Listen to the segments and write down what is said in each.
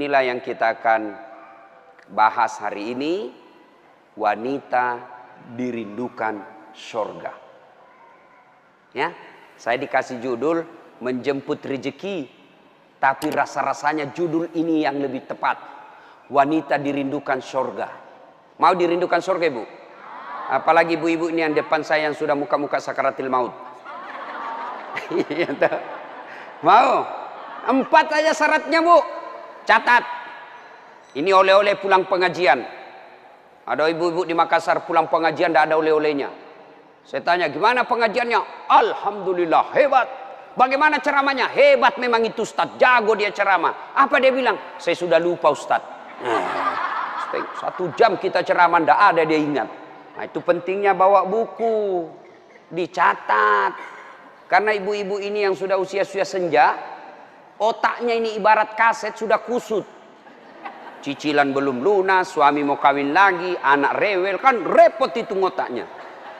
Inilah yang kita akan bahas hari ini. Wanita dirindukan surga. Ya, saya dikasih judul menjemput rezeki, tapi rasa-rasanya judul ini yang lebih tepat. Wanita dirindukan surga. Mau dirindukan surga, Ibu? Apalagi ibu-ibu ini yang depan saya yang sudah muka-muka sakaratil maut. Mau? 4 aja syaratnya, Bu. Catat. Ini oleh-oleh pulang pengajian. Ada ibu-ibu di Makassar pulang pengajian tidak ada oleh-olehnya. Saya tanya, gimana pengajiannya? Alhamdulillah, hebat. Bagaimana ceramahnya? Hebat memang itu Ustaz, jago dia ceramah. Apa dia bilang? Saya sudah lupa Ustaz. 1 jam kita ceramah, tidak ada dia ingat. Nah, itu pentingnya bawa buku, dicatat. Karena ibu-ibu ini yang sudah usia-usia senja, otaknya ini ibarat kaset sudah kusut. Cicilan belum lunas, suami mau kawin lagi, anak rewel, kan repot itu otaknya.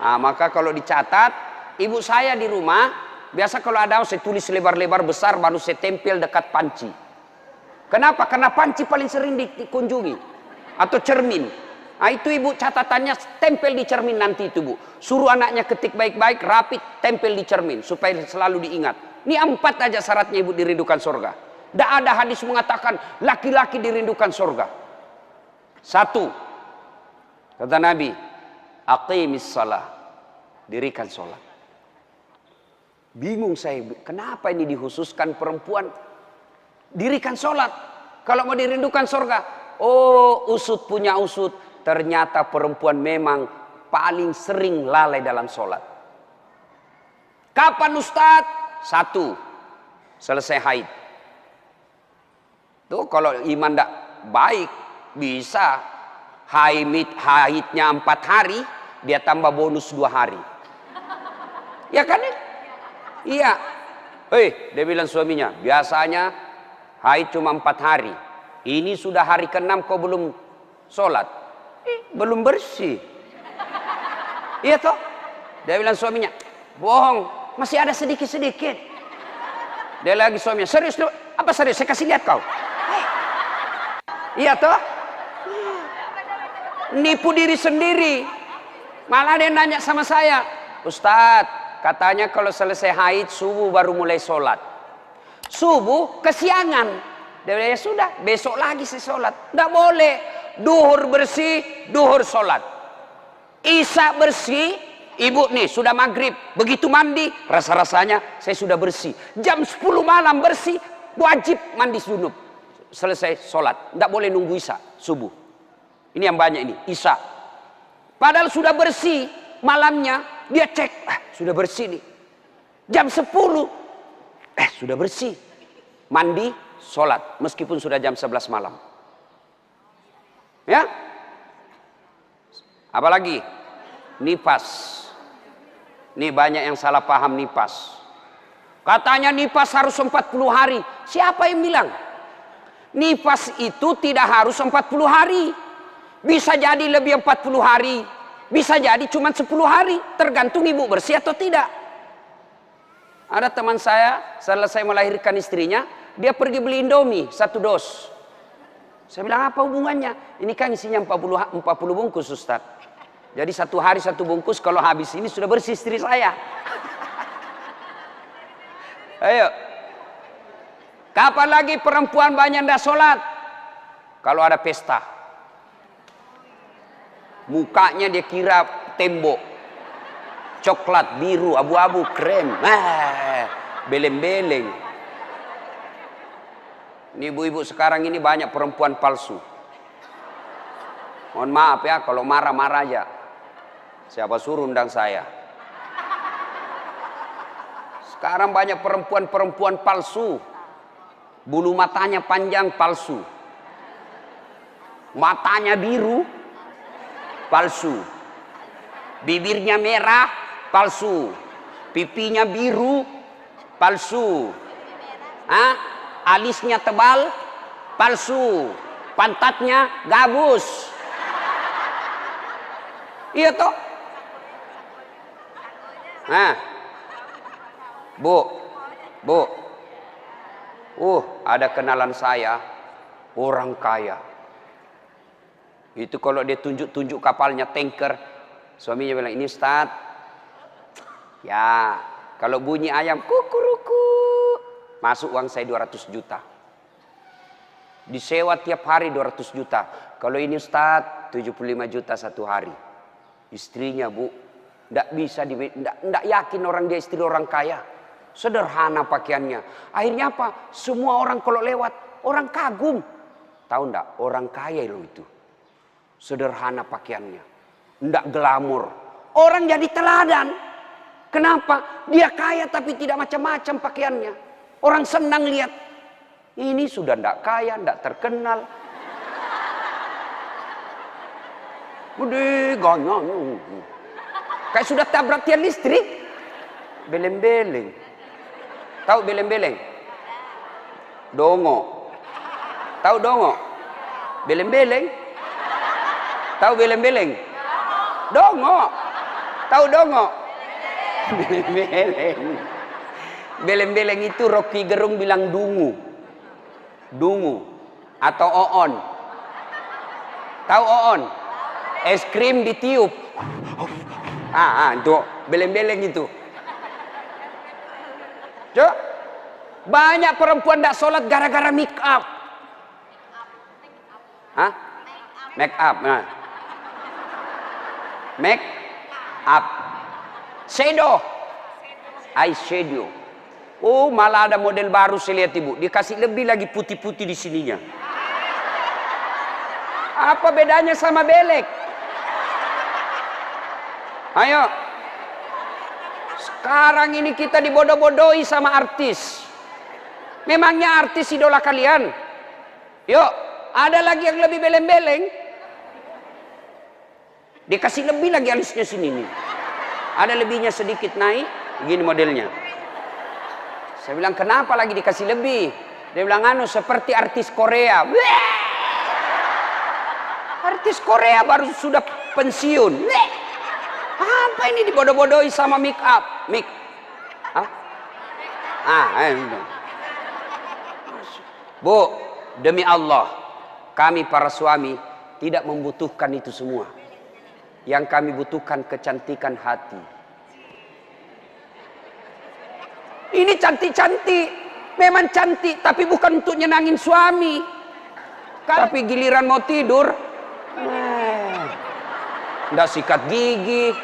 Nah, maka kalau dicatat, ibu saya di rumah, biasa kalau ada saya tulis lebar-lebar besar, baru saya tempel dekat panci. Kenapa? Karena panci paling sering dikunjungi. Atau cermin. Nah, itu ibu catatannya tempel di cermin nanti itu, Bu. Suruh anaknya ketik baik-baik, rapi, tempel di cermin supaya selalu diingat. Ini 4 aja syaratnya ibu dirindukan surga. Tidak ada hadis mengatakan laki-laki dirindukan surga. 1, kata Nabi, aqimis salah, dirikan sholat. Bingung saya, kenapa ini dikhususkan perempuan? Dirikan sholat. Kalau mau dirindukan surga, oh usut punya usut. Ternyata perempuan memang paling sering lalai dalam sholat. Kapan Ustaz? 1, selesai haid. Tuh kalau iman tidak baik, bisa haidnya 4 hari, dia tambah bonus 2 hari. Ya kan? Iya. Dia bilang suaminya, biasanya haid cuma 4 hari. Ini sudah hari ke-6 kau belum sholat. Belum bersih. Iya toh? Dia bilang suaminya, bohong, masih ada sedikit-sedikit. Dia lagi suaminya, serius lu? Apa serius? Saya kasih lihat kau. Iya toh? Nipu diri sendiri. Malah dia nanya sama saya, Ustadz, katanya kalau selesai haid subuh baru mulai sholat. Subuh kesiangan. Dia bilang, ya sudah, besok lagi saya sholat. Tidak boleh. Duhur bersih, duhur sholat. Isya bersih, ibu nih sudah maghrib. Begitu mandi, rasa-rasanya saya sudah bersih. Jam 10 malam bersih, wajib mandi junub. Selesai sholat, tidak boleh nunggu isya subuh. Ini yang banyak ini isya. Padahal sudah bersih malamnya, dia cek, sudah bersih nih. Jam 10, sudah bersih. Mandi, sholat, meskipun sudah jam 11 malam. Ya, apalagi nifas. Ini banyak yang salah paham nifas. Katanya nifas harus 40 hari. Siapa yang bilang? Nifas itu tidak harus 40 hari. Bisa jadi lebih 40 hari. Bisa jadi cuma 10 hari. Tergantung ibu bersih atau tidak. Ada teman saya, selesai melahirkan istrinya, dia pergi beli Indomie 1 dos. Saya bilang, apa hubungannya? Ini kan isinya 40 bungkus, Ustaz. Jadi 1 hari 1 bungkus, kalau habis ini sudah bersih istri saya. Ayo. Kapan lagi perempuan banyak tidak sholat? Kalau ada pesta. Mukanya dia kira tembok. Coklat, biru, abu-abu, krem. Beleng-beleng. Ini ibu-ibu sekarang ini banyak perempuan palsu. Mohon maaf ya, kalau marah-marah aja. Siapa suruh undang saya? Sekarang banyak perempuan-perempuan palsu. Bulu matanya panjang, palsu. Matanya biru, palsu. Bibirnya merah, palsu. Pipinya biru, palsu. Alisnya tebal, palsu. Pantatnya gabus. Iya toh? Bu, ada kenalan saya, Orang kaya. Itu kalau dia tunjuk-tunjuk kapalnya, tanker, suaminya bilang, ini Ustaz. Ya, kalau bunyi ayam, kukuruku, masuk uang saya 200 juta. Disewa tiap hari 200 juta. Kalau ini Ustaz, 75 juta satu hari. Istrinya Bu, tidak bisa, tidak yakin orang dia istri orang kaya. Sederhana pakaiannya. Akhirnya apa? Semua orang kalau lewat, orang kagum. Tahu enggak? Orang kaya loh itu. Sederhana pakaiannya. Tidak glamor. Orang jadi teladan. Kenapa? Dia kaya tapi tidak macam-macam pakaiannya. Orang senang lihat. Ini sudah tidak kaya, tidak terkenal. Udah ganyang. Kayak sudah tabrak tiang listrik. Beleng-beleng. Tahu beleng-beleng? Dongo. Tahu dongo? Beleng-beleng. Tahu beleng-beleng? Dongo. Tahu dongo? Beleng-beleng. Beleng-beleng itu Rocky Gerung bilang dungu. Dungu. Atau oon. Tahu oon? Es krim ditiup. Itu beleng-beleng itu. Cok, banyak perempuan tidak sholat gara-gara make up. Hah? Make up. Nah. Make up. Shadow. Eyeshadow. Oh, malah ada model baru saya lihat Ibu. Dikasih lebih lagi putih-putih di sininya. Apa bedanya sama belek? Ayo. Sekarang ini kita dibodoh-bodohi sama artis. Memangnya artis idola kalian? Yuk, ada lagi yang lebih beleng-beleng. Dikasih lebih lagi alisnya sini nih. Ada lebihnya sedikit naik, begini modelnya. Saya bilang, kenapa lagi dikasih lebih? Dia bilang, seperti artis Korea. Wah! Artis Korea baru sudah pensiun. Wah! Apa ini dibodoh-bodohi sama make up? Bu, demi Allah, kami para suami tidak membutuhkan itu semua. Yang kami butuhkan kecantikan hati. Ini cantik-cantik, memang cantik, tapi bukan untuk nyenangin suami. Tapi giliran mau tidur, ndak sikat gigi,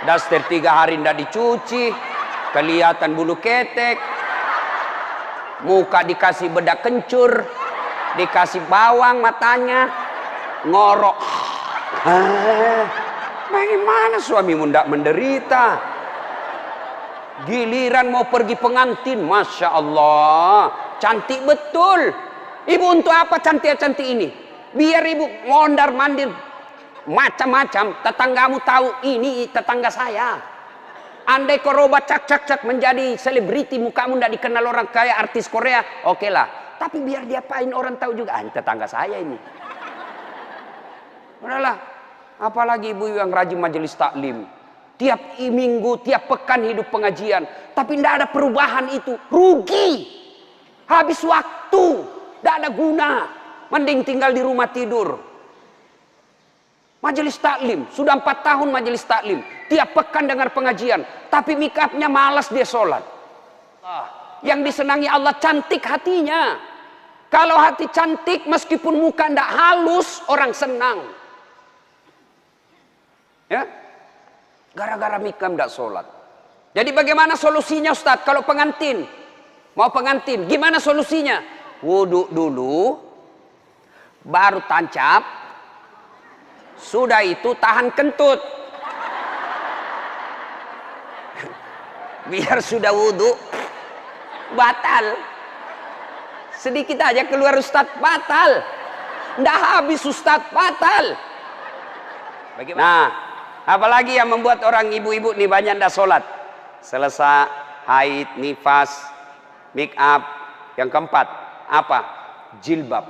daster 3 hari ndak dicuci, kelihatan bulu ketek, muka dikasih bedak kencur, dikasih bawang matanya, ngorok. Bagaimana suamimu ndak menderita? Giliran mau pergi pengantin, Masya Allah, cantik betul. Ibu untuk apa cantik-cantik ini? Biar ibu mondar-mandir macam-macam, tetanggamu tahu ini tetangga saya. Andai kau roba cak menjadi selebriti, mukamu tidak dikenal orang kaya artis Korea, oke lah. Tapi biar diapain orang tahu juga, tetangga saya ini. Udahlah, apalagi ibu yang rajin majelis taklim. Tiap minggu, tiap pekan hidup pengajian. Tapi tidak ada perubahan itu. Rugi. Habis waktu. Tidak ada guna. Mending tinggal di rumah tidur. Majelis taklim. Sudah 4 tahun majelis taklim. Tiap pekan dengar pengajian. Tapi mikapnya malas dia sholat. Yang disenangi Allah cantik hatinya. Kalau hati cantik meskipun muka tidak halus, orang senang. Ya. Gara-gara mikam tidak sholat. Jadi bagaimana solusinya Ustadz? Kalau pengantin, mau pengantin, gimana solusinya? Wudhu dulu, baru tancap, sudah itu tahan kentut. Biar sudah wudhu, batal. Sedikit aja keluar Ustadz, batal. Nggak habis Ustadz, batal. Bagaimana? Nah, apalagi yang membuat orang ibu-ibu nih banyak ndak sholat? Selesai, haid, nifas, make up. Yang keempat, apa? Jilbab.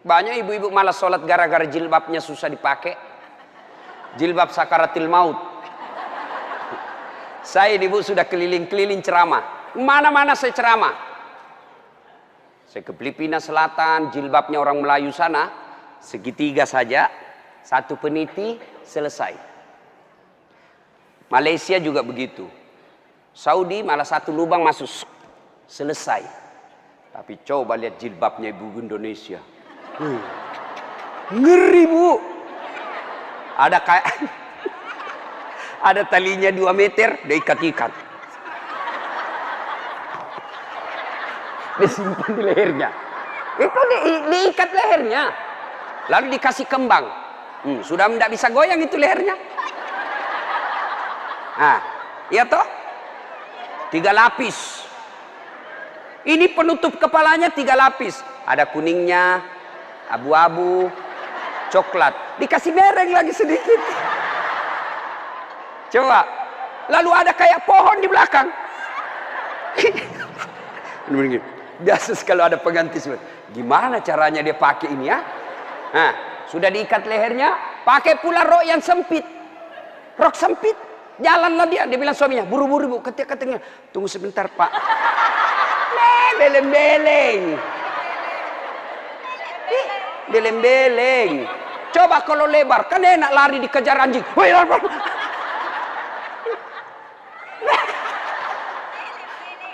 Banyak ibu-ibu malas sholat gara-gara jilbabnya susah dipakai. Jilbab sakaratil maut. Saya ibu sudah keliling-keliling ceramah. Mana-mana saya ceramah. Saya ke Filipina Selatan, jilbabnya orang Melayu sana, segitiga saja, satu peniti, selesai. Malaysia juga begitu. Saudi malah satu lubang masuk, selesai. Tapi coba lihat jilbabnya ibu Indonesia. Ngeri, Bu. Ada kayak ada talinya 2 meter, diikat-ikat. Disimpan di lehernya. Itu diikat lehernya. Lalu dikasih kembang. Sudah tidak bisa goyang itu lehernya. Nah, iya toh? 3 lapis. Ini penutup kepalanya 3 lapis. Ada kuningnya, abu-abu, coklat. Dikasih mereng lagi sedikit. Coba. Lalu ada kayak pohon di belakang. Biasa kalau ada pengganti. Gimana caranya dia pakai ini ya? Nah, sudah diikat lehernya, pakai pula rok yang sempit. Rok sempit. Jalanlah dia bilang suaminya, buru-buru Bu, katanya, tunggu sebentar Pak. Beleng-beleng. Beleng-beleng. Coba kalau lebar, kan enak lari dikejar anjing.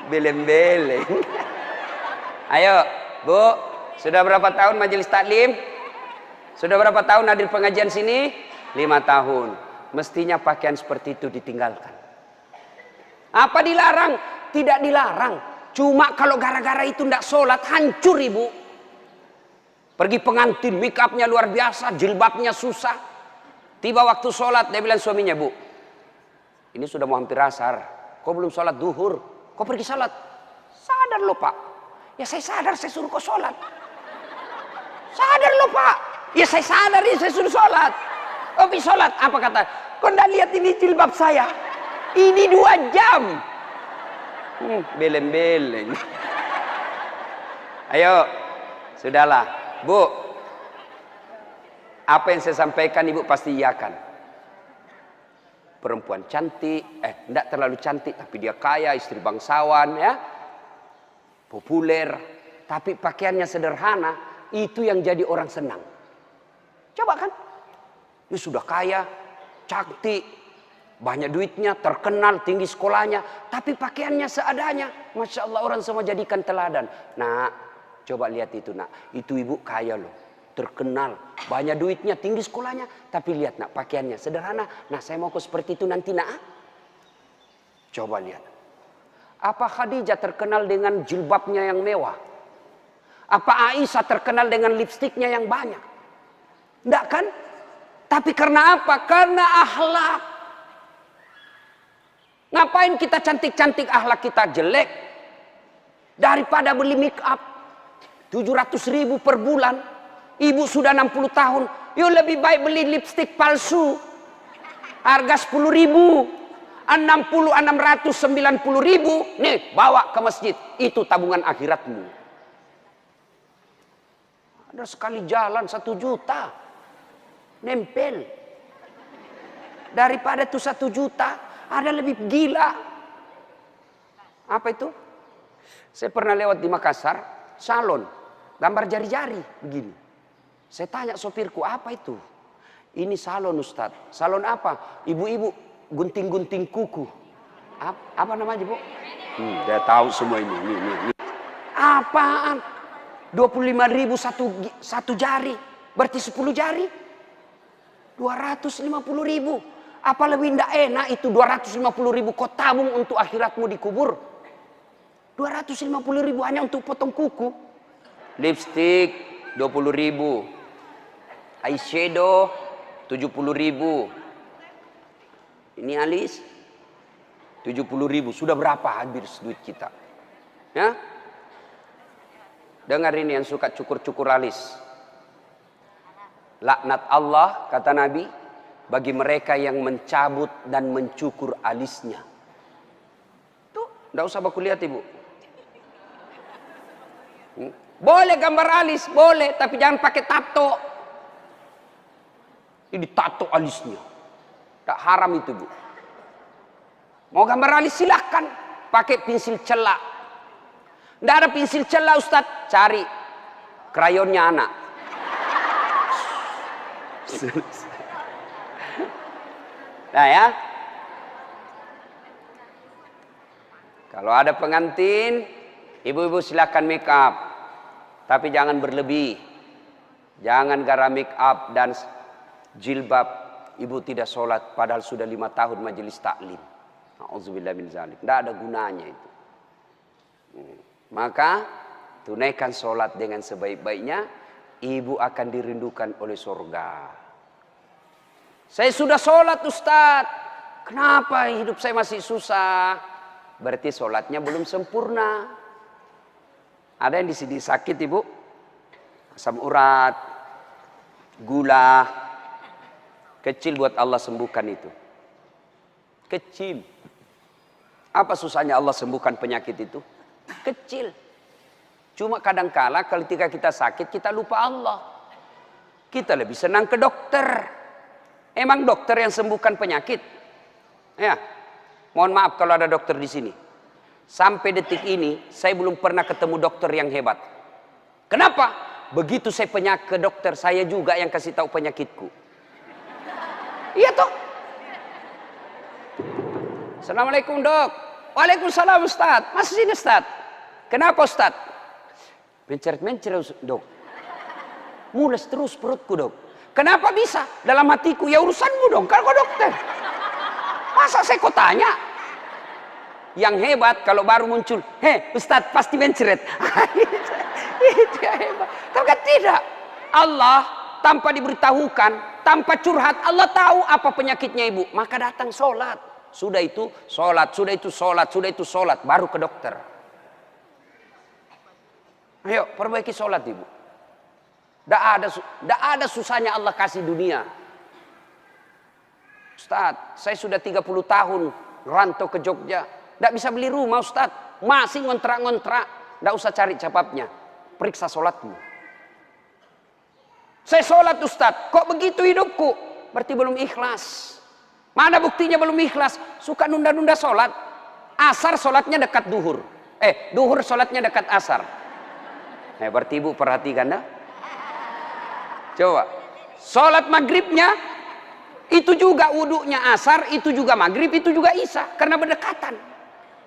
Beleng-beleng. Ayo, Bu, sudah berapa tahun majelis taklim? Sudah berapa tahun hadir pengajian sini? 5 tahun. Mestinya pakaian seperti itu ditinggalkan. Apa dilarang? Tidak dilarang. Cuma kalau gara-gara itu tidak sholat, hancur ibu. Pergi pengantin, make upnya luar biasa, jilbabnya susah. Tiba waktu sholat, dia bilang suaminya, Bu, ini sudah mau hampir asar. Kok belum sholat duhur? Kok pergi sholat? Sadar loh Pak. Ya saya sadar, saya suruh kau sholat. Sadar loh Pak. Ya saya sadar, ya saya suruh sholat. Oh pergi sholat. Apa kata? Kau tidak lihat ini jilbab saya? Ini 2 jam. Beleng-beleng. Ayo, sudahlah. Bu, apa yang saya sampaikan ibu pasti iyakan. Perempuan cantik, tidak terlalu cantik, tapi dia kaya, istri bangsawan, ya. Populer, tapi pakaiannya sederhana, itu yang jadi orang senang. Coba kan, dia sudah kaya, cantik, banyak duitnya, terkenal, tinggi sekolahnya, tapi pakaiannya seadanya. Masya Allah, orang semua jadikan teladan. Nah, coba lihat itu nak, itu ibu kaya loh, terkenal, banyak duitnya, tinggi sekolahnya, tapi lihat nak, pakaiannya sederhana. Nah, saya mau seperti itu nanti nak. Coba lihat. Apa Khadijah terkenal dengan jilbabnya yang mewah? Apa Aisyah terkenal dengan lipstiknya yang banyak? Tidak kan? Tapi karena apa? Karena akhlak. Ngapain kita cantik-cantik akhlak kita jelek? Daripada beli make up 700.000 per bulan. Ibu sudah 60 tahun. Yuk lebih baik beli lipstik palsu. Harga 10.000. 690.000, nih bawa ke masjid, itu tabungan akhiratmu. Ada sekali jalan 1 juta, nempel. Daripada itu 1 juta, ada lebih gila. Apa itu? Saya pernah lewat di Makassar, salon, gambar jari-jari begini. Saya tanya sopirku, apa itu? Ini salon Ustadz. Salon apa? Ibu-ibu gunting-gunting kuku. Apa namanya Bu? Dia tahu semua ini. Apaan? 25.000 satu jari. Berarti 10 jari. 250.000. Apa lebih tidak enak itu 250.000 kau tabung untuk akhiratmu dikubur? 250.000 hanya untuk potong kuku. Lipstick 20.000. Eyeshadow 70.000. Ini alis 70.000. Sudah berapa habis duit kita? Ya? Dengar ini yang suka cukur-cukur alis. Laknat Allah, kata Nabi, bagi mereka yang mencabut dan mencukur alisnya. Tuh, tidak usah baku lihat ibu. Boleh gambar alis, boleh, tapi jangan pakai tato. Ini tato alisnya. Tak haram itu Bu. Mau gambar alis silahkan. Pakai pensil celak. Nggak ada pensil celah Ustaz, cari krayonnya anak. Nah ya, kalau ada pengantin, ibu-ibu silakan make up, tapi jangan berlebih. Jangan gara make up dan jilbab ibu tidak sholat, padahal sudah 5 tahun majelis taklim. Auzubillah min zalik. Tidak ada gunanya itu. Maka tunaikan sholat dengan sebaik-baiknya, ibu akan dirindukan oleh surga. Saya sudah sholat Ustaz, kenapa hidup saya masih susah? Berarti sholatnya belum sempurna. Ada yang di sini sakit ibu, asam urat, gula, kecil buat Allah sembuhkan itu. Kecil. Apa susahnya Allah sembuhkan penyakit itu? Kecil. Cuma kadangkala ketika kita sakit kita lupa Allah. Kita lebih senang ke dokter. Emang dokter yang sembuhkan penyakit? Ya. Mohon maaf kalau ada dokter di sini. Sampai detik ini saya belum pernah ketemu dokter yang hebat. Kenapa? Begitu saya ke dokter, saya juga yang kasih tahu penyakitku. Iya toh? Assalamualaikum dok. Waalaikumsalam Ustaz. Masih sini Ustaz. Kenapa Ustaz? Mencret-mencret dok. Mules terus perutku dok. Kenapa bisa? Dalam hatiku, ya urusanmu dong, kalau kau dokter. Masa saya kau tanya? Yang hebat kalau baru muncul, Ustaz pasti mencret. Itu yang hebat. Tapi kan tidak. Allah tanpa diberitahukan, tanpa curhat, Allah tahu apa penyakitnya ibu. Maka datang sholat. Sudah itu sholat, sudah itu sholat, sudah itu sholat. Baru ke dokter. Ayo perbaiki sholat ibu. Tidak ada susahnya Allah kasih dunia. Ustaz, saya sudah 30 tahun rantau ke Jogja. Tidak bisa beli rumah Ustaz. Masih ngontrak-ngontrak. Tidak usah cari capapnya. Periksa sholatmu. Saya sholat Ustaz. Kok begitu hidupku? Berarti belum ikhlas. Mana buktinya belum ikhlas? Suka nunda-nunda sholat. Asar sholatnya dekat duhur. Duhur sholatnya dekat asar. Berarti ibu perhatikan dah. Coba, sholat maghribnya itu juga wudhunya asar, itu juga maghrib, itu juga isya, karena berdekatan.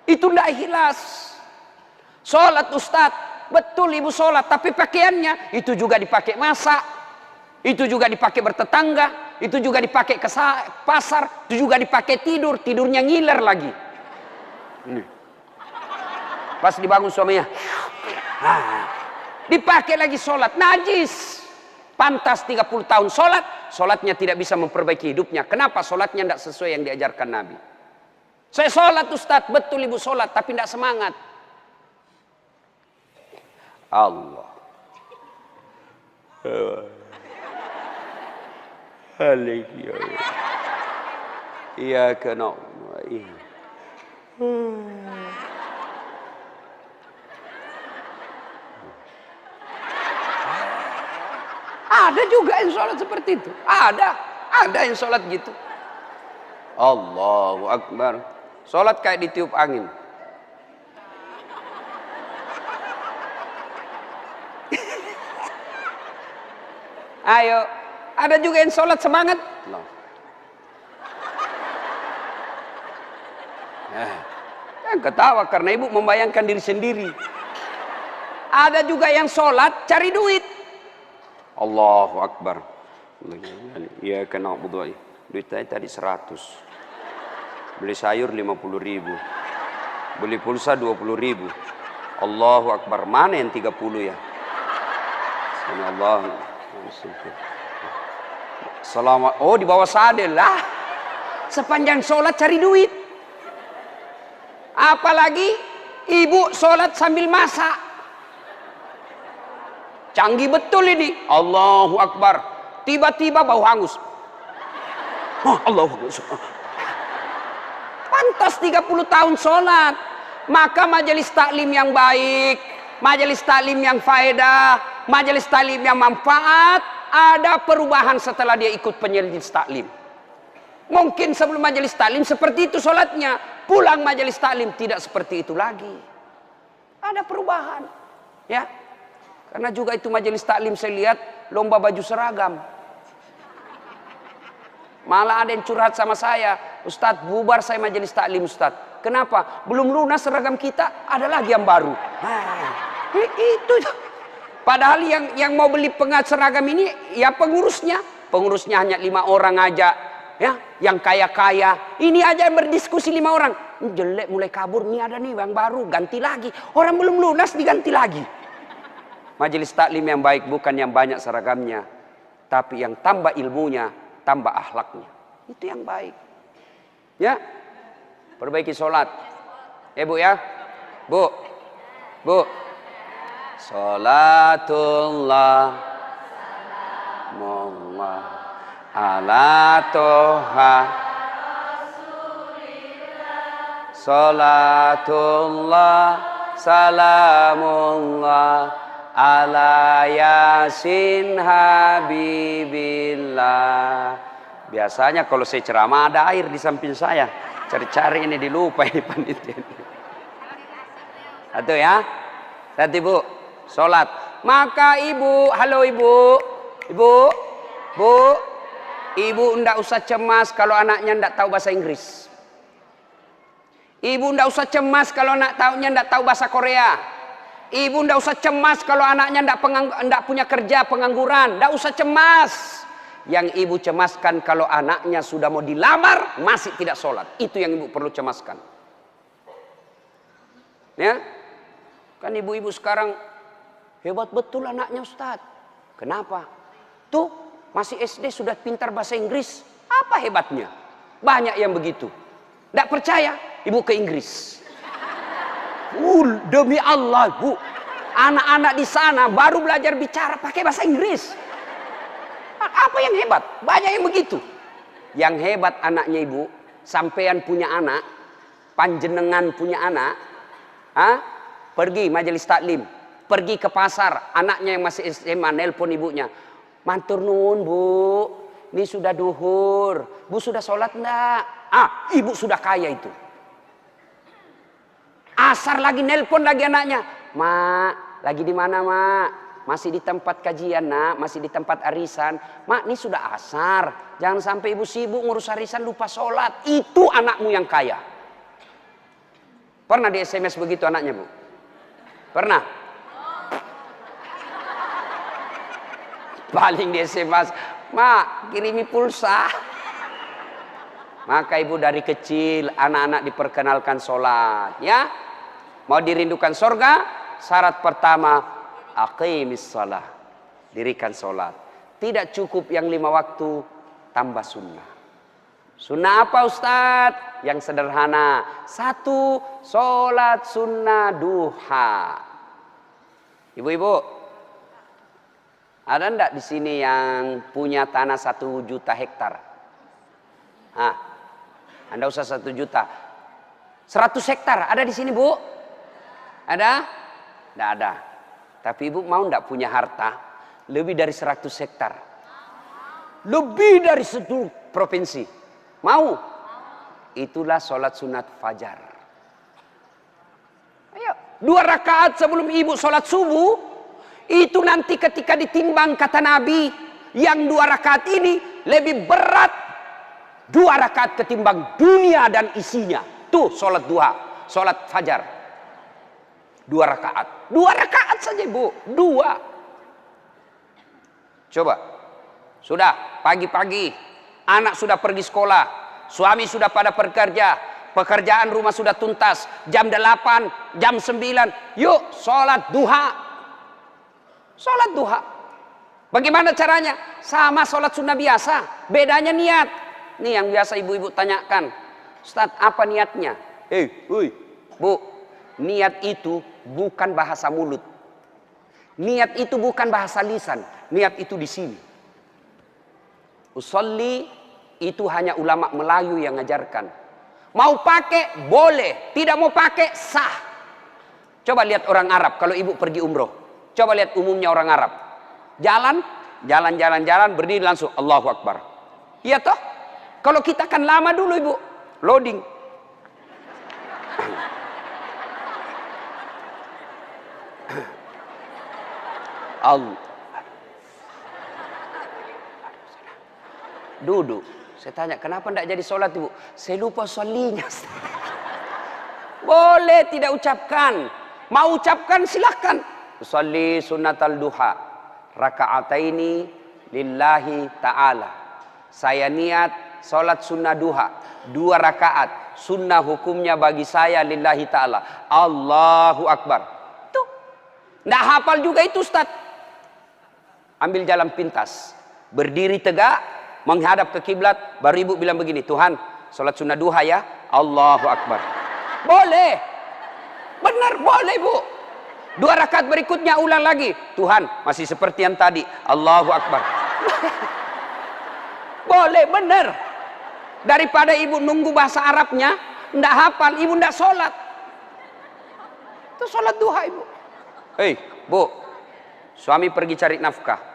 Itu tidak ikhlas. Sholat Ustaz, betul ibu sholat, tapi pakaiannya itu juga dipakai masak, itu juga dipakai bertetangga, itu juga dipakai ke pasar, itu juga dipakai tidur, tidurnya ngiler lagi. Pas dibangun suaminya, dipakai lagi sholat, najis. Pantas 30 tahun sholat, sholatnya tidak bisa memperbaiki hidupnya. Kenapa? Sholatnya tidak sesuai yang diajarkan Nabi. Saya sholat Ustaz, betul ibu sholat, tapi tidak semangat. Allah. Iya kena. Ada juga yang sholat seperti itu. Ada yang sholat gitu. Allahu Akbar. Sholat kayak ditiup angin. Ayo, ada juga yang sholat semangat. Jangan ketawa karena ibu membayangkan diri sendiri. Ada juga yang sholat cari duit. Allahu Akbar. Iya kena budu. Duit saya tadi 100. Beli sayur 50.000. Beli pulsa 20.000. Allahu Akbar. Mana yang 30 ya? Allah. Selamat. Oh di bawah sadel lah. Sepanjang sholat cari duit. Apalagi ibu sholat sambil masak. Canggih betul ini. Allahu Akbar. Tiba-tiba bau hangus. Allahu Akbar. Pantas 30 tahun sholat. Maka majelis taklim yang baik, majelis taklim yang faedah, majelis taklim yang manfaat, ada perubahan setelah dia ikut majelis taklim. Mungkin sebelum majelis taklim seperti itu sholatnya. Pulang majelis taklim tidak seperti itu lagi. Ada perubahan. Ya. Karena juga itu majelis taklim saya lihat lomba baju seragam. Malah ada yang curhat sama saya, Ustadz bubar saya majelis taklim Ustadz. Kenapa? Belum lunas seragam kita, ada lagi yang baru. Itu. Padahal yang mau beli pengat seragam ini ya pengurusnya. Pengurusnya hanya 5 orang aja. Ya, yang kaya-kaya. Ini aja yang berdiskusi 5 orang. Jelek mulai kabur, nih ada nih yang baru, ganti lagi. Orang belum lunas diganti lagi. Majelis taklim yang baik bukan yang banyak seragamnya, tapi yang tambah ilmunya, tambah akhlaknya. Itu yang baik. Ya. Perbaiki sholat. Bu ya. Bu. Sholatullah Mullah ala toha Sholatullah salamullah ala yasin habibillah. Biasanya kalau saya ceramah ada air di samping saya. Cari-cari ini dilupa ini panitia. Satu ya. Satu ibu. Sholat. Maka ibu. Halo ibu. Ibu. Ibu ndak usah cemas kalau anaknya ndak tahu bahasa Inggris. Ibu ndak usah cemas kalau anak taunya ndak tahu bahasa Korea. Ibu ndak usah cemas kalau anaknya ndak punya kerja, pengangguran. Ndak usah cemas. Yang ibu cemaskan kalau anaknya sudah mau dilamar masih tidak sholat. Itu yang ibu perlu cemaskan. Ya, kan ibu-ibu sekarang hebat betul anaknya Ustadz. Kenapa? Tuh masih SD sudah pintar bahasa Inggris. Apa hebatnya? Banyak yang begitu. Nggak percaya? Ibu ke Inggris. Demi Allah bu, anak-anak di sana baru belajar bicara pakai bahasa Inggris. Apa yang hebat? Banyak yang begitu. Yang hebat anaknya ibu, sampean punya anak, panjenengan punya anak, pergi majelis taklim, pergi ke pasar, anaknya yang masih SMA nelpon ibunya, matur nuwun bu, ini sudah duhur, bu sudah sholat enggak? Ibu sudah kaya itu. Asar lagi nelpon lagi anaknya, mak, lagi di mana mak? Masih di tempat kajian nak, masih di tempat arisan. Mak, ini sudah asar. Jangan sampai ibu sibuk ngurus arisan lupa sholat. Itu anakmu yang kaya. Pernah di SMS begitu anaknya bu? Pernah? Paling di SMS, mak kirimi pulsa. Maka ibu dari kecil anak-anak diperkenalkan sholat. Ya, mau dirindukan surga, syarat pertama aqimis shalah, dirikan sholat. Tidak cukup yang 5 waktu, tambah sunnah. Sunnah apa Ustadz? Yang sederhana. 1, sholat sunnah duha. Ibu-ibu, ada enggak di sini yang punya tanah 1 juta hektar? Anda usah 1 juta. 100 hektar ada di sini bu? Ada? Enggak ada. Tapi ibu mau enggak punya harta lebih dari 100 hektar? Lebih dari seluruh provinsi. Mau? Itulah sholat sunat fajar. Ayo, 2 rakaat sebelum ibu sholat subuh. Itu nanti ketika ditimbang kata Nabi, yang 2 rakaat ini lebih berat 2 rakaat ketimbang dunia dan isinya. Tuh sholat duha, sholat fajar. 2 rakaat. 2 rakaat saja ibu. 2. Coba. Sudah pagi-pagi. Anak sudah pergi sekolah. Suami sudah pada bekerja. Pekerjaan rumah sudah tuntas. Jam 8, jam 9. Yuk sholat duha. Sholat duha. Bagaimana caranya? Sama sholat sunnah biasa. Bedanya niat. Nih yang biasa ibu-ibu tanyakan. Ustadz apa niatnya? Bu. Niat itu bukan bahasa mulut. Niat itu bukan bahasa lisan. Niat itu di sini. Usolli itu hanya ulama Melayu yang ngajarkan. Mau pakai boleh, tidak mau pakai sah. Coba lihat orang Arab kalau ibu pergi umroh. Coba lihat umumnya orang Arab. Jalan, berdiri langsung Allahu Akbar. Iya toh? Kalau kita kan lama dulu ibu, loading. Duduk. Saya tanya, kenapa tidak jadi sholat ibu? Saya lupa sholinya. Boleh tidak ucapkan. Mau ucapkan silahkan. Sholli sunnatal duha. Raka'ataini lillahi ta'ala. Saya niat sholat sunnah duha. 2 rakaat. Sunnah hukumnya bagi saya lillahi ta'ala. Allahu Akbar. Tuh. Tidak hafal juga itu Ustaz. Ambil jalan pintas. Berdiri tegak. Menghadap ke kiblat. Baru ibu bilang begini. Tuhan, sholat sunnah duha ya. Allahu Akbar. Boleh. Benar, boleh bu. 2 rakaat berikutnya ulang lagi. Tuhan, masih seperti yang tadi. Allahu Akbar. Boleh, benar. Daripada ibu nunggu bahasa Arabnya, ndak hafal, ibu ndak sholat. Itu sholat duha ibu. Hei, bu. Suami pergi cari nafkah.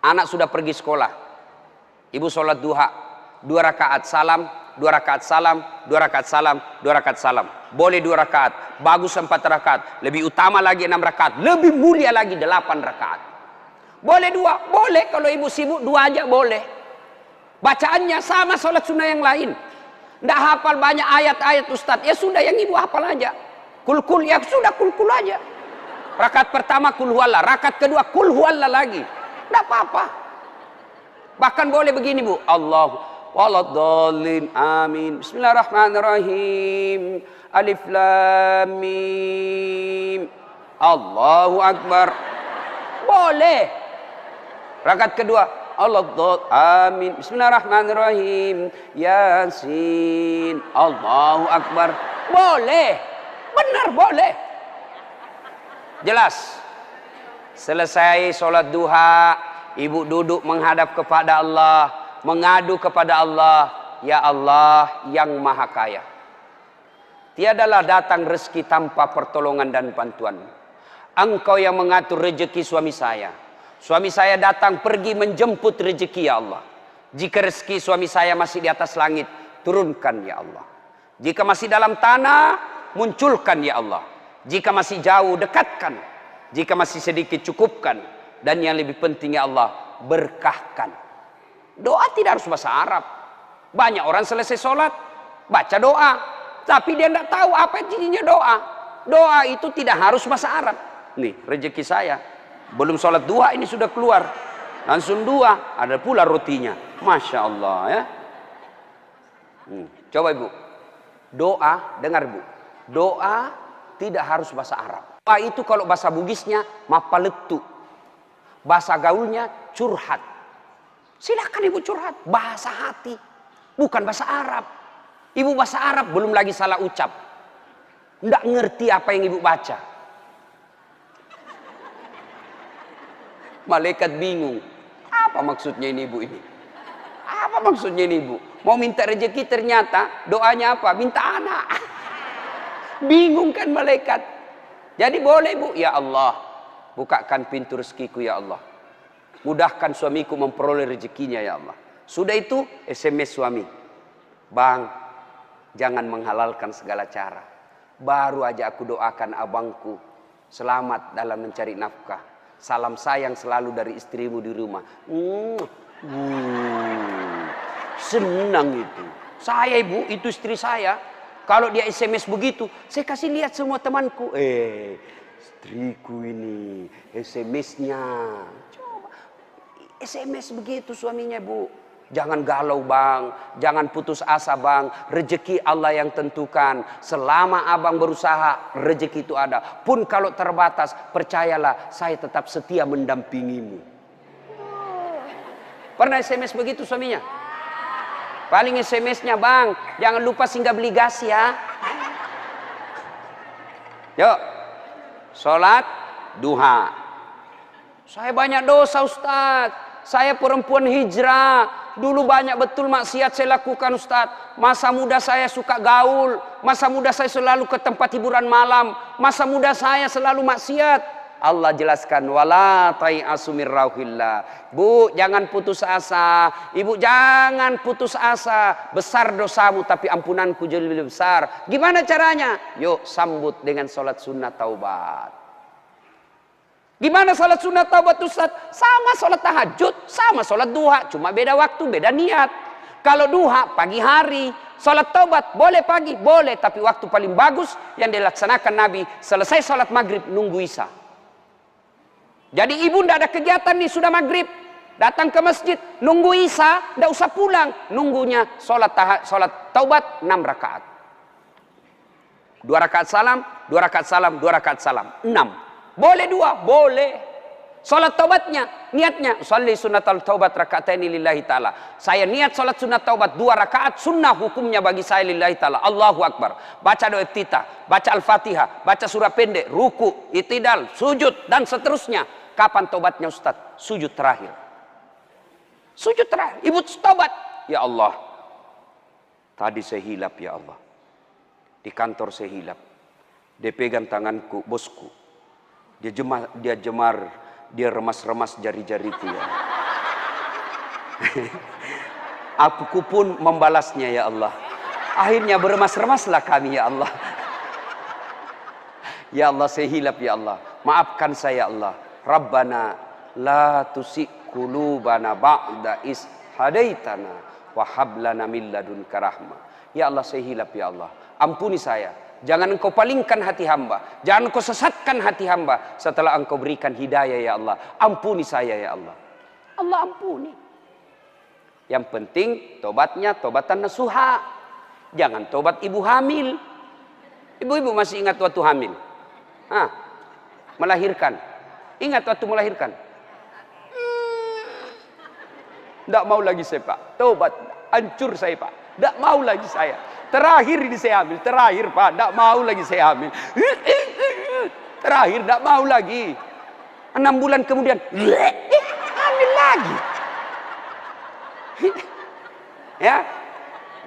Anak sudah pergi sekolah. Ibu sholat duha. 2 rakaat salam, 2 rakaat salam, 2 rakaat salam, 2 rakaat salam. Boleh 2 rakaat. Bagus 4 rakaat. Lebih utama lagi 6 rakaat. Lebih mulia lagi 8 rakaat. Boleh 2? Boleh. Kalau ibu sibuk 2 aja boleh. Bacaannya sama sholat sunnah yang lain. Nggak hafal banyak ayat-ayat Ustadz. Ya sudah yang ibu hafal aja. Kul-kul ya sudah kul-kul aja. Rakaat pertama kul huwallah. Rakaat kedua kul huwallah lagi. Nggak apa-apa. Bahkan boleh begini bu. Allahu waladhdallin amin. Bismillahirrahmanirrahim. Alif lam mim. Allahu Akbar. Boleh. Rakaat kedua. Waladhdallin amin. Bismillahirrahmanirrahim. Yasin. Allahu Akbar. Boleh. Benar boleh. Jelas. Selesai sholat duha, ibu duduk menghadap kepada Allah, mengadu kepada Allah, ya Allah yang maha kaya. Tiadalah datang rezeki tanpa pertolongan dan bantuan. Engkau yang mengatur rezeki suami saya. Suami saya datang pergi menjemput rezeki ya Allah. Jika rezeki suami saya masih di atas langit, turunkan ya Allah. Jika masih dalam tanah, munculkan ya Allah. Jika masih jauh, dekatkan. Jika masih sedikit, cukupkan. Dan yang lebih penting ya Allah, berkahkan. Doa tidak harus bahasa Arab. Banyak orang selesai sholat, baca doa. Tapi dia tidak tahu apa intinya doa. Doa itu tidak harus bahasa Arab. Nih, rezeki saya. Belum sholat duha ini sudah keluar. Langsung 2, ada pula rotinya. Masya Allah ya. Coba ibu. Doa, dengar bu. Doa tidak harus bahasa Arab. Doa itu kalau bahasa Bugisnya mapaletu. Bahasa gaulnya curhat. Silakan ibu curhat. Bahasa hati. Bukan bahasa Arab. Ibu bahasa Arab belum lagi salah ucap. Nggak ngerti apa yang ibu baca. Malaikat bingung. Apa maksudnya ini ibu ini? Apa maksudnya ini ibu? Mau minta rezeki ternyata doanya apa? Minta anak. Bingung kan malaikat. Jadi boleh bu, ya Allah, bukakan pintu rezekiku ya Allah. Mudahkan suamiku memperoleh rezekinya ya Allah. Sudah itu SMS suami. Bang, jangan menghalalkan segala cara. Baru aja aku doakan abangku selamat dalam mencari nafkah. Salam sayang selalu dari istrimu di rumah. Senang itu. Saya ibu, itu istri saya. Kalau dia SMS begitu, saya kasih lihat semua temanku. Istriku ini SMS-nya. Coba SMS begitu suaminya bu. Jangan galau bang, jangan putus asa bang. Rezeki Allah yang tentukan. Selama abang berusaha, rezeki itu ada. Pun kalau terbatas, percayalah saya tetap setia mendampingimu. Pernah SMS begitu suaminya? Paling SMS-nya bang, jangan lupa singgah beli gas ya. Yuk, sholat duha. Saya banyak dosa Ustaz. Saya perempuan hijrah. Dulu banyak betul maksiat saya lakukan Ustaz. Masa muda saya suka gaul. Masa muda saya selalu ke tempat hiburan malam. Masa muda saya selalu maksiat. Allah jelaskan wala tai'asu mir rauhillah. Bu, jangan putus asa. Ibu jangan putus asa. Besar dosamu tapi ampunanku jauh lebih besar. Gimana caranya? Yuk sambut dengan sholat sunnah taubat. Gimana salat sunat taubat Ustaz? Sama salat tahajud, sama salat duha, cuma beda waktu, beda niat. Kalau duha pagi hari, salat taubat boleh pagi, boleh, tapi waktu paling bagus yang dilaksanakan Nabi selesai salat maghrib nunggu isya. Jadi ibu ndak ada kegiatan nih, sudah maghrib, datang ke masjid, nunggu isya, ndak usah pulang, nunggunya salat taubat 6 rakaat. 2 rakaat salam, 2 rakaat salam, 2 rakaat salam, 6. Boleh 2, boleh. Salat taubatnya, niatnya, sholli sunnatal taubat raka'ataini lillahi ta'ala. Saya niat salat sunat taubat 2 rakaat, sunnah hukumnya bagi saya lillahi ta'ala. Allahu Akbar. Baca doa iftitah, baca Al-Fatihah, baca surah pendek, ruku, itidal, sujud, dan seterusnya. Kapan taubatnya Ustaz? Sujud terakhir. Sujud terakhir. Ibu taubat. Ya Allah, tadi saya hilap ya Allah. Di kantor saya hilap. Dia pegang tanganku, bosku. Dia remas-remas jari-jariku ya. Aku pun membalasnya ya Allah. Akhirnya beremas-remaslah kami ya Allah. Ya Allah, saya hilap ya Allah. Maafkan saya ya Allah. Rabbana la tusi qulubana ba'da is hadaitana wa hab lana min ladunka rahmah. Ya Allah, saya hilap ya Allah. Ampuni saya. Jangan engkau palingkan hati hamba. Jangan engkau sesatkan hati hamba setelah engkau berikan hidayah ya Allah. Ampuni saya ya Allah. Allah ampuni. Yang penting tobatnya tobatan nasuha. Jangan tobat ibu hamil. Ibu-ibu masih ingat waktu hamil? Melahirkan. Ingat waktu melahirkan? Tidak mau lagi saya Pak. Tobat. Hancur saya Pak. Tidak mau lagi saya. Terakhir ini saya hamil. Terakhir Pak. Tidak mau lagi saya hamil. Terakhir tidak mau lagi. 6 bulan kemudian. Hamil lagi. Ya.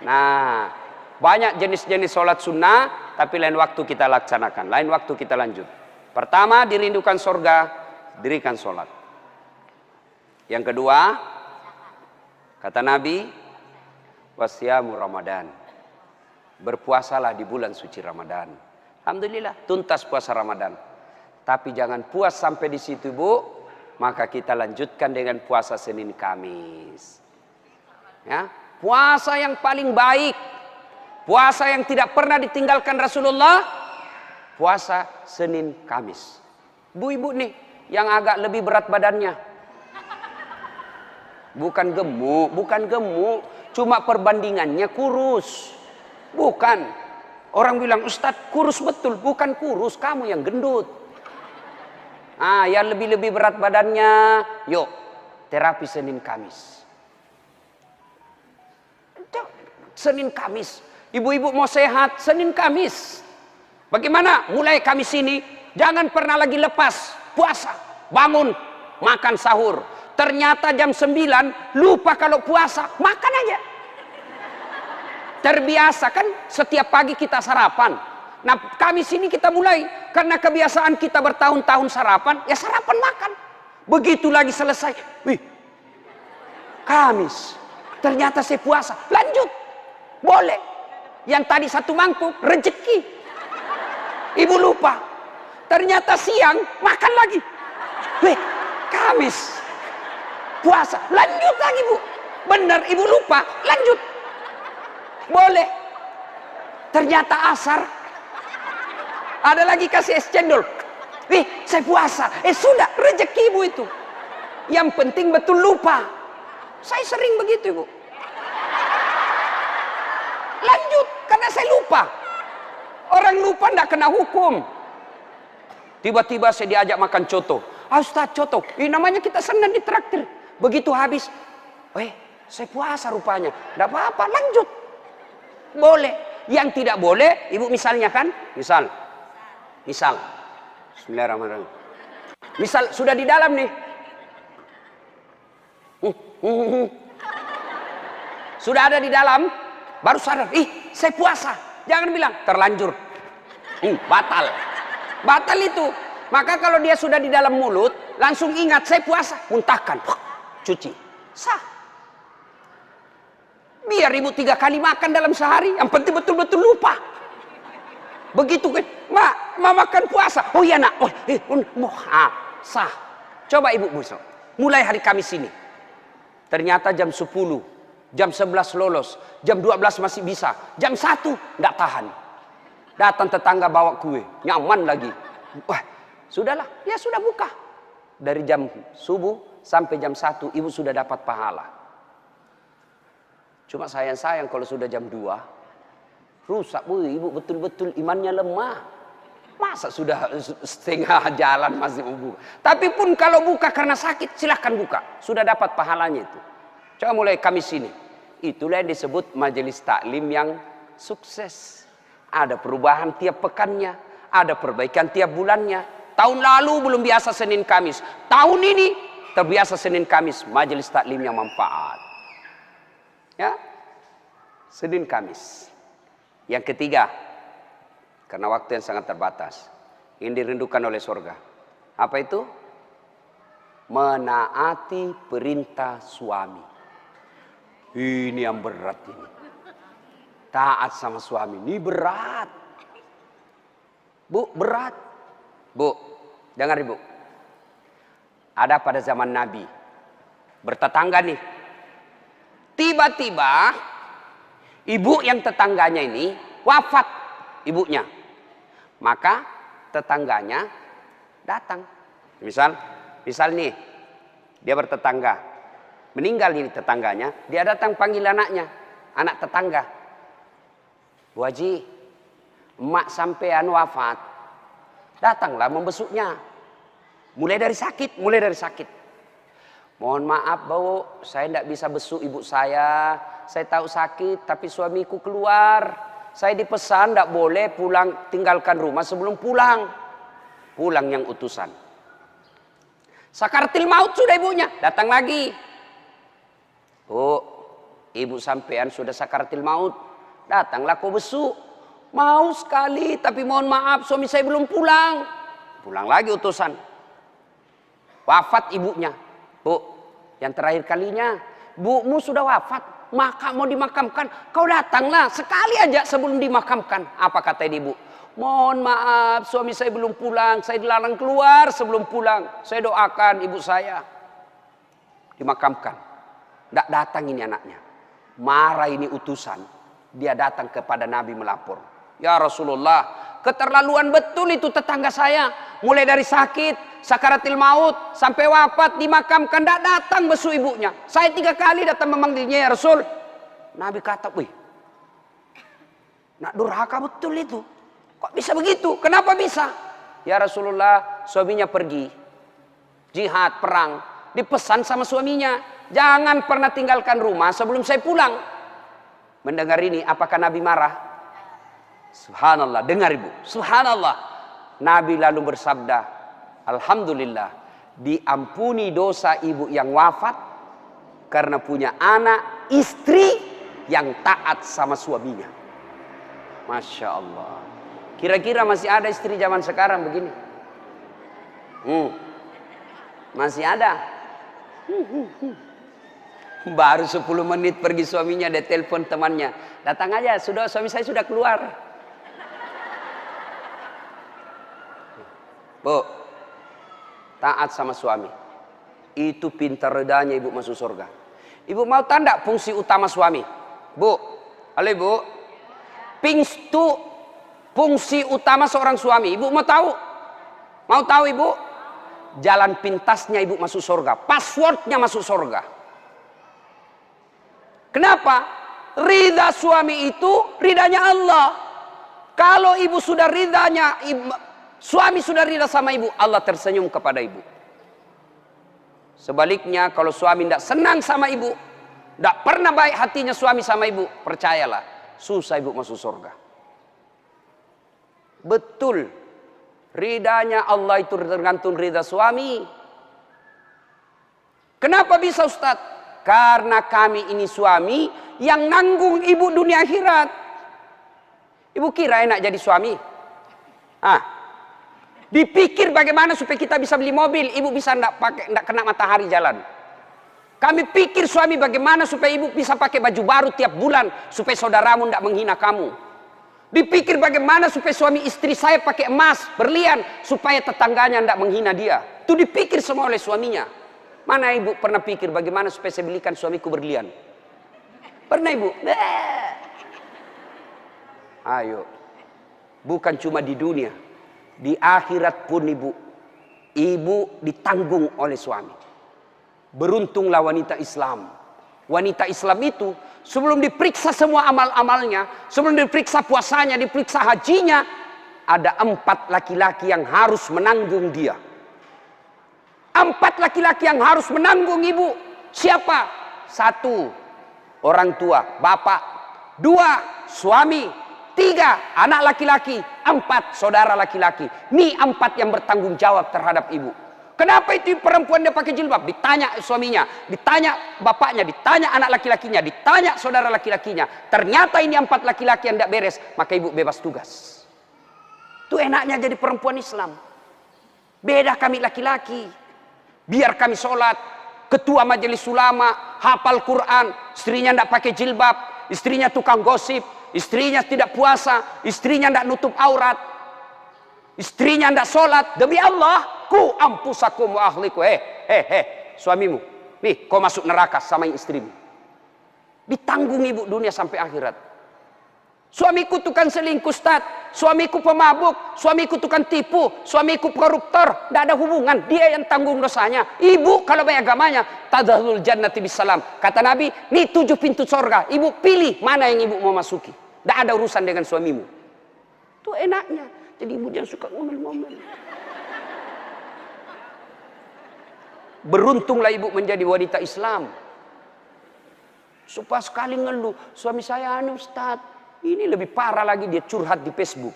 Nah. Banyak jenis-jenis sholat sunnah. Tapi lain waktu kita laksanakan. Lain waktu kita lanjut. Pertama, dirindukan surga. Dirikan sholat. Yang kedua, kata Nabi, wasyamu Ramadan. Berpuasalah di bulan suci Ramadan. Alhamdulillah, tuntas puasa Ramadan. Tapi jangan puas sampai di situ, Bu. Maka kita lanjutkan dengan puasa Senin Kamis. Ya, puasa yang paling baik. Puasa yang tidak pernah ditinggalkan Rasulullah. Puasa Senin Kamis. Bu-ibu nih, yang agak lebih berat badannya. Bukan gemuk, cuma perbandingannya kurus. Bukan. Orang bilang, Ustadz kurus betul. Bukan kurus, kamu yang gendut. Yang lebih berat badannya, yuk terapi Senin Kamis. Senin Kamis. Ibu-ibu mau sehat, Senin Kamis. Bagaimana? Mulai Kamis ini, jangan pernah lagi lepas puasa. Bangun, makan sahur. Ternyata jam 9 lupa kalau puasa, makan aja. Terbiasa kan setiap pagi kita sarapan. Nah, Kamis ini kita mulai. Karena kebiasaan kita bertahun-tahun sarapan, ya sarapan makan. Begitu lagi selesai, wih, Kamis. Ternyata saya puasa, lanjut. Boleh. Yang tadi 1 mangkuk, rezeki. Ibu lupa. Ternyata siang, makan lagi. Wih, Kamis. Puasa, lanjut lagi Bu. Benar, ibu lupa, lanjut. Boleh. Ternyata asar, ada lagi kasih es cendol. Saya puasa. Sudah, rezeki ibu itu. Yang penting betul lupa. Saya sering begitu ibu. Lanjut, karena saya lupa. Orang lupa tidak kena hukum. Tiba-tiba saya diajak makan coto. Ustaz, coto. Namanya kita senang ditraktir. Begitu habis, saya puasa rupanya. Tidak apa-apa, lanjut. Boleh. Yang tidak boleh, ibu misalnya kan, misal, Bismillahirrahmanirrahim. Misal sudah di dalam nih, sudah ada di dalam, baru sadar, saya puasa. Jangan bilang terlanjur, batal itu. Maka kalau dia sudah di dalam mulut, langsung ingat saya puasa, muntahkan, cuci, sah. Biar ibu 3 kali makan dalam sehari, yang penting betul-betul lupa. Begitu kan, ma makan puasa. Oh iya nak, sah. Coba ibu besok, mulai hari Kamis ini. Ternyata jam 10, jam 11 lolos, jam 12 masih bisa, jam 1 enggak tahan. Datang tetangga bawa kue, nyaman lagi. Wah, sudahlah, ya sudah buka. Dari jam subuh sampai jam 1 ibu sudah dapat pahala. Cuma sayang kalau sudah jam 2 rusak, bu, ibu betul-betul imannya lemah. Masa sudah setengah jalan masih mau buka. Tapi pun kalau buka karena sakit, silahkan buka. Sudah dapat pahalanya itu. Coba mulai Kamis ini. Itulah yang disebut majelis taklim yang sukses. Ada perubahan tiap pekannya. Ada perbaikan tiap bulannya. Tahun lalu belum biasa Senin Kamis. Tahun ini terbiasa Senin Kamis. Majelis taklim yang manfaat. Ya, Senin Kamis. Yang ketiga, karena waktu yang sangat terbatas, yang dirindukan oleh surga. Apa itu? Menaati perintah suami. Ini yang berat ini. Taat sama suami ini berat. Bu, berat. Bu, dengar ibu. Ada pada zaman Nabi, bertetangga nih. Tiba-tiba ibu yang tetangganya ini wafat, ibunya. Maka tetangganya datang. Misal nih, dia bertetangga. Meninggal ini tetangganya, dia datang panggil anaknya, anak tetangga. Bu Haji, emak sampean wafat. Datanglah membesuknya. Mulai dari sakit. Mohon maaf, Bu, saya tidak bisa besuk ibu saya. Saya tahu sakit, tapi suamiku keluar. Saya dipesan tidak boleh pulang, tinggalkan rumah sebelum pulang. Pulang yang utusan. Sakaratil maut sudah ibunya, datang lagi. Bu, ibu sampean sudah sakaratil maut. Datanglah kau besuk. Mau sekali, tapi mohon maaf suami saya belum pulang. Pulang lagi utusan. Wafat ibunya. Bu, yang terakhir kalinya, bumu sudah wafat. Maka mau dimakamkan, kau datanglah sekali aja sebelum dimakamkan. Apa kata ibu? Mohon maaf, suami saya belum pulang. Saya dilarang keluar sebelum pulang. Saya doakan ibu saya dimakamkan. Tidak datang ini anaknya. Marah ini utusan. Dia datang kepada Nabi melapor. Ya Rasulullah, keterlaluan betul itu tetangga saya. Mulai dari sakit, sakaratil maut, sampai wafat, dimakamkan, tidak datang besuk ibunya. Saya 3 kali datang memanggilnya, ya Rasul. Nabi kata, wih, nak durhaka betul itu. Kok bisa begitu? Kenapa bisa? Ya Rasulullah, suaminya pergi. Jihad, perang. Dipesan sama suaminya, jangan pernah tinggalkan rumah sebelum saya pulang. Mendengar ini, apakah Nabi marah? Subhanallah, dengar ibu. Subhanallah. Nabi lalu bersabda, alhamdulillah, diampuni dosa ibu yang wafat karena punya anak, istri yang taat sama suaminya. Masya Allah. Kira-kira masih ada istri zaman sekarang begini? Masih ada. Baru 10 menit pergi suaminya, dia telepon temannya. Datang aja, suami saya sudah keluar. Bu, taat sama suami. Itu pintar redanya ibu masuk surga. Ibu mau tanda fungsi utama suami? Bu, halo ibu. Fungsi utama seorang suami. Ibu mau tahu? Mau tahu ibu? Jalan pintasnya ibu masuk surga. Passwordnya masuk surga. Kenapa? Ridha suami itu ridhanya Allah. Kalau ibu sudah ridhanya, suami sudah ridha sama ibu, Allah tersenyum kepada ibu. Sebaliknya kalau suami tidak senang sama ibu, tidak pernah baik hatinya suami sama ibu, percayalah, susah ibu masuk surga. Betul, ridhanya Allah itu tergantung ridha suami. Kenapa bisa Ustadz? Karena kami ini suami yang nanggung ibu dunia akhirat. Ibu kira enak jadi suami? Dipikir bagaimana supaya kita bisa beli mobil, ibu bisa enggak kena matahari jalan. Kami pikir suami bagaimana supaya ibu bisa pakai baju baru tiap bulan supaya saudaramu enggak menghina kamu. Dipikir bagaimana supaya suami istri saya pakai emas, berlian, supaya tetangganya tidak menghina dia. Itu dipikir semua oleh suaminya. Mana ibu pernah pikir bagaimana supaya saya belikan suamiku berlian? Pernah ibu? Ayo. Bukan cuma di dunia, di akhirat pun ibu ditanggung oleh suami. Beruntunglah wanita Islam. Wanita Islam itu sebelum diperiksa semua amal-amalnya, sebelum diperiksa puasanya, diperiksa hajinya, ada 4 laki-laki yang harus menanggung dia. 4 laki-laki yang harus menanggung ibu. Siapa? 1, orang tua, bapak. 2, suami. 3, anak laki-laki. 4, saudara laki-laki. Ini 4 yang bertanggung jawab terhadap ibu. Kenapa itu perempuan dia pakai jilbab? Ditanya suaminya, ditanya bapaknya, ditanya anak laki-lakinya, ditanya saudara laki-lakinya. Ternyata ini 4 laki-laki yang tidak beres, maka ibu bebas tugas. Itu enaknya jadi perempuan Islam. Beda kami laki-laki. Biar kami sholat, ketua majelis ulama, hafal Quran, istrinya tidak pakai jilbab, istrinya tukang gosip, istrinya tidak puasa, istrinya tidak nutup aurat, istrinya tidak sholat. Demi Allah, ku ampusakum wa ahliku. Suamimu, nih kau masuk neraka sama istrimu. Ditanggung ibu dunia sampai akhirat. Suamiku tukang selingkuh, Ustaz. Suamiku pemabuk, suamiku tukang tipu, suamiku koruptor. Tidak ada hubungan, dia yang tanggung dosanya. Ibu kalau baik agamanya, tadkhulul jannati bisalam. Kata Nabi, nih 7 pintu surga. Ibu pilih mana yang ibu mau masuki. Tidak ada urusan dengan suamimu. Itu enaknya. Jadi ibu jangan suka ngomel-ngomel. Beruntunglah ibu menjadi wanita Islam. Supaya sekali ngeluh, suami saya Ustaz. Ini lebih parah lagi, dia curhat di Facebook.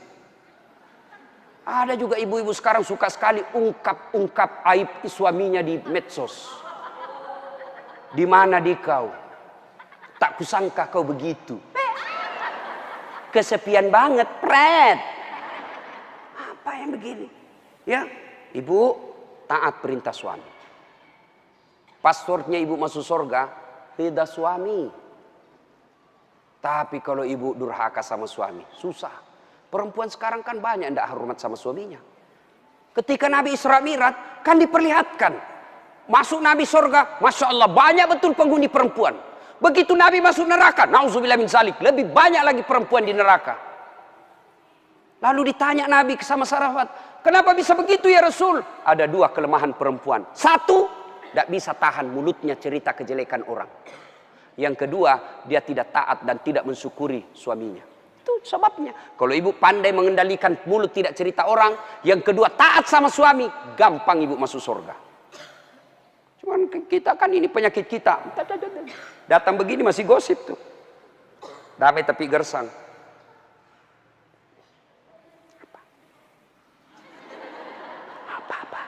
Ada juga ibu-ibu sekarang suka sekali ungkap aib suaminya di medsos. Di mana di kau? Tak kusangka kau begitu. Kesepian banget, pret. Apa yang begini? Ya, ibu taat perintah suami. Passwordnya ibu masuk surga, ridha suami. Tapi kalau ibu durhaka sama suami, susah. Perempuan sekarang kan banyak yang tidak hormat sama suaminya. Ketika Nabi Isra Mi'raj kan diperlihatkan. Masuk Nabi surga, Masya Allah banyak betul penghuni perempuan. Begitu Nabi masuk neraka, na'udzubillah min zalik, lebih banyak lagi perempuan di neraka. Lalu ditanya Nabi sama sahabat, kenapa bisa begitu ya Rasul? Ada 2 kelemahan perempuan. 1, tidak bisa tahan mulutnya cerita kejelekan orang. Yang kedua, dia tidak taat dan tidak mensyukuri suaminya. Itu sebabnya. Kalau ibu pandai mengendalikan mulut tidak cerita orang, yang kedua taat sama suami, gampang ibu masuk surga. Cuman kita kan ini penyakit kita. Datang begini masih gosip tuh. Damai tapi gersang. Apa?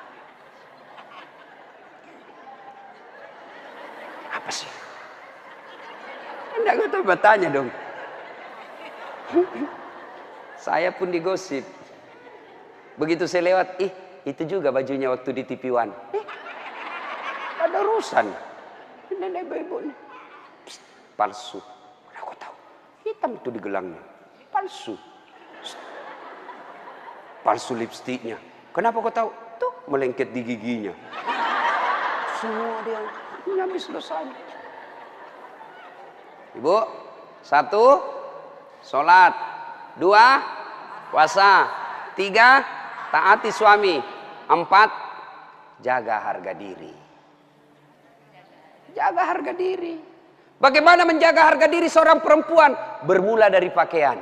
Apa sih? Enggak, gue tuh bertanya dong. Saya pun digosip. Begitu saya lewat, itu juga bajunya waktu di TV One. Ada urusan. Nenek ibu nih. Palsu. Aku tahu. Hitam itu di gelangnya. Palsu. Palsu lipstiknya. Kenapa kau tahu? Tuh melengket di giginya. Semua dia nyamis dosanya. Ibu, 1, sholat. 2, puasa. 3, taati suami. 4, jaga harga diri. Jaga harga diri. Bagaimana menjaga harga diri seorang perempuan? Bermula dari pakaian.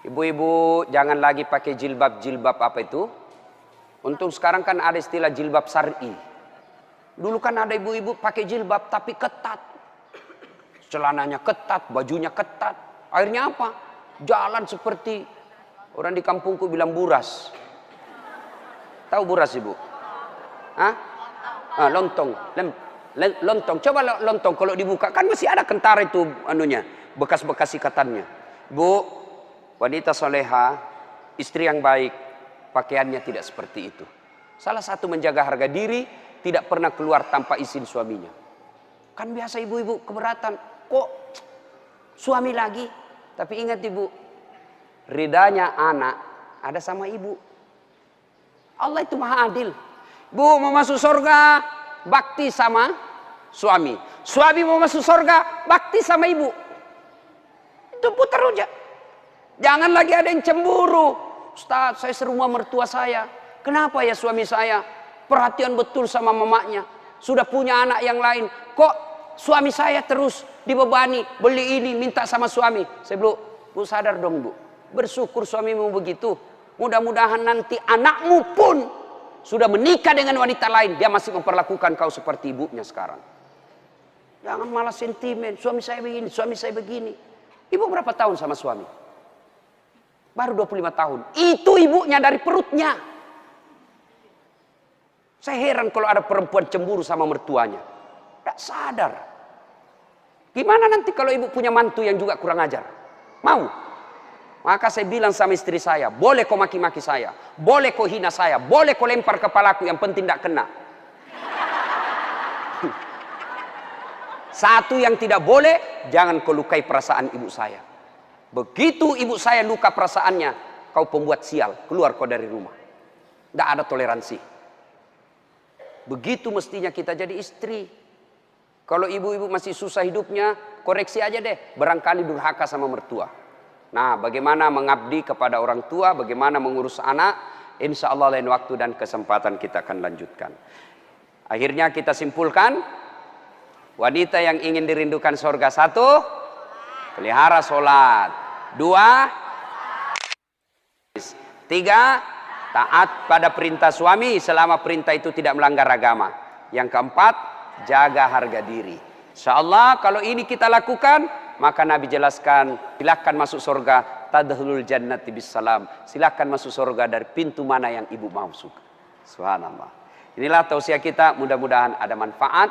Ibu-ibu jangan lagi pakai jilbab apa itu? Untuk sekarang kan ada istilah jilbab syar'i. Dulu kan ada ibu-ibu pakai jilbab tapi ketat. Celananya ketat, bajunya ketat. Akhirnya apa? Jalan seperti orang di kampungku bilang buras. Tahu buras ibu? Hah? Lontong. Lontong. Coba lontong kalau dibuka kan masih ada kentara itu anunya, bekas-bekas ikatannya. Bu, wanita soleha, istri yang baik, pakaiannya tidak seperti itu. Salah satu menjaga harga diri, tidak pernah keluar tanpa izin suaminya. Kan biasa ibu-ibu keberatan. Kok suami lagi? Tapi ingat ibu, ridanya anak ada sama ibu. Allah itu maha adil. Bu mau masuk surga, bakti sama suami. Suami mau masuk surga, bakti sama ibu. Itu putar aja. Jangan lagi ada yang cemburu. Ustaz, saya serumah mertua saya. Kenapa ya suami saya perhatian betul sama mamanya? Sudah punya anak yang lain. Kok suami saya terus dibebani, beli ini, minta sama suami. Saya bilang, bu sadar dong bu. Bersyukur suamimu begitu. Mudah-mudahan nanti anakmu pun sudah menikah dengan wanita lain, dia masih memperlakukan kau seperti ibunya sekarang. Jangan malah sentimen, suami saya begini, suami saya begini. Ibu berapa tahun sama suami? Baru 25 tahun. Itu ibunya dari perutnya. Saya heran kalau ada perempuan cemburu sama mertuanya. Tidak sadar. Gimana nanti kalau ibu punya mantu yang juga kurang ajar? Mau? Maka saya bilang sama istri saya, boleh kau maki-maki saya, boleh kau hina saya, boleh kau lempar kepalaku, yang penting tidak kena. Satu yang tidak boleh, jangan kau lukai perasaan ibu saya. Begitu ibu saya luka perasaannya, kau pembuat sial, keluar kau dari rumah. Tidak ada toleransi. Begitu mestinya kita jadi istri. Kalau ibu-ibu masih susah hidupnya, koreksi aja deh, barangkali durhaka sama mertua. Nah, bagaimana mengabdi kepada orang tua, bagaimana mengurus anak, insya Allah lain waktu dan kesempatan kita akan lanjutkan. Akhirnya kita simpulkan, wanita yang ingin dirindukan surga, 1, pelihara sholat. 2, 3, taat pada perintah suami selama perintah itu tidak melanggar agama. Yang keempat, jaga harga diri. Insya Allah kalau ini kita lakukan, maka Nabi jelaskan, silakan masuk surga, tadkhulul jannati bisalam. Silakan masuk surga dari pintu mana yang ibu mau suka. Subhanallah. Inilah tausiah kita, mudah-mudahan ada manfaat.